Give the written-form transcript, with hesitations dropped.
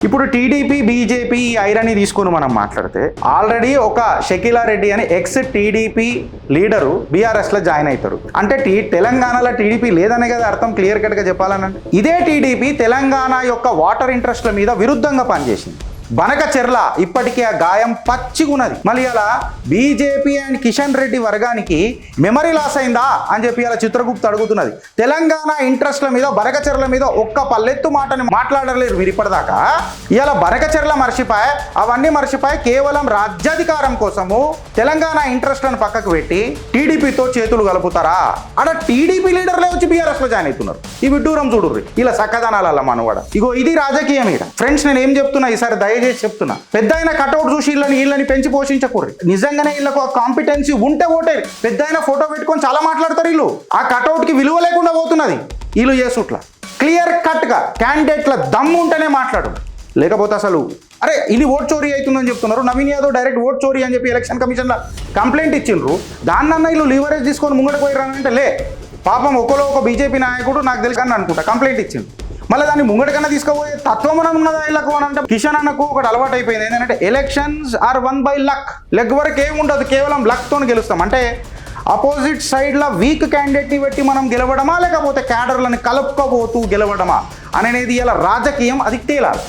ఇప్పుడు TDP BJP ఈ irony తీసుకొని మనం మాట్లాడితే ఆల్రెడీ ఒక షకీలా రెడ్డి అని ఎక్స్ టీడీపీ లీడరు బీఆర్ఎస్ లో జాయిన్ అవుతారు. అంటే తెలంగాణలో టీడీపీ లేదనే కదా అర్థం, క్లియర్ కట్ గా చెప్పాలనంటే. ఇదే టీడీపీ తెలంగాణ యొక్క వాటర్ ఇంట్రెస్ట్ల మీద విరుద్ధంగా పనిచేసింది. బనకచెర్ల ఇప్పటికీ ఆ గాయం పచ్చిగున్నది. మళ్ళీ అలా బీజేపీ అండ్ కిషన్ రెడ్డి వర్గానికి మెమరీ లాస్ అయిందా అని చెప్పి అలా చిత్రగుప్త అడుగుతున్నది. తెలంగాణ ఇంట్రెస్ట్ల మీద బనకచెర్ల మీద ఒక్క పల్లెత్తు మాటని మాట్లాడలేరు మీరు ఇప్పటిదాకా. ఇలా బనకచెర్ల మర్చిపోయి అవన్నీ మర్చిపోయి కేవలం రాజ్యాధికారం కోసము తెలంగాణ ఇంట్రెస్ట్లను పక్కకు పెట్టి టీడీపీతో చేతులు కలుపుతారా? అక్కడ టీడీపీ లీడర్లే వచ్చి బీఆర్ఎస్ లో జాయిన్ అవుతున్నారు. ఈ విడ్డూరం చూడుర్రి, ఇలా సక్కదనాల మనవాడ. ఇగో ఇది రాజకీయం. ఇక్కడ ఫ్రెండ్స్ నేను ఏం చెప్తున్నా ఈసారి దయచేసి చెప్తున్నా, పెద్ద అయిన కట్అవుట్ చూసి వీళ్ళని పెంచి పోషించకూడదు. నిజంగానే వీళ్ళకు కాంపిటెన్సీ ఉంటే ఓటే. పెద్ద అయిన ఫోటో పెట్టుకొని చాలా మాట్లాడతారు వీళ్ళు. ఆ కట్అవుట్ కి విలువ లేకుండా పోతున్నది వీళ్ళు చేసుట్లా. క్లియర్ కట్ గా క్యాండిడేట్ల దమ్ము ఉంటేనే మాట్లాడు, లేకపోతే అసలు అరే ఇది ఓట్ చోరీ అవుతుందని చెప్తున్నారు. నవీన్ యాదవ్ డైరెక్ట్ ఓట్ చోరీ అని చెప్పి ఎలక్షన్ కమిషన్ లో కంప్లైంట్ ఇచ్చిండ్రు. దాన్నన్నా వీళ్ళు లీవరేజ్ తీసుకొని ముంగడికి పోయిరానంటే లే పాపం ఒక బీజేపీ నాయకుడు నాకు తెలుసు అని అనుకుంటా కంప్లైంట్ ఇచ్చిండు. మళ్ళీ దాన్ని ముంగడికన్నా తీసుకుపోయే తత్వం ఉన్నదా వీళ్ళకు అని అంటే కిషన్ అన్నకు ఒకటి అలవాటు అయిపోయింది. ఏంటంటే elections are won by luck. లెగ్ వరకు ఏముండదు, కేవలం లక్ తోని గెలుస్తాం. అంటే అపోజిట్ సైడ్ లా వీక్ క్యాండిడేట్ ని పెట్టి మనం గెలవడమా లేకపోతే క్యాడర్లను కలుపుకోబోతూ గెలవడమా అనేది ఇలా రాజకీయం, అది తేలాలి.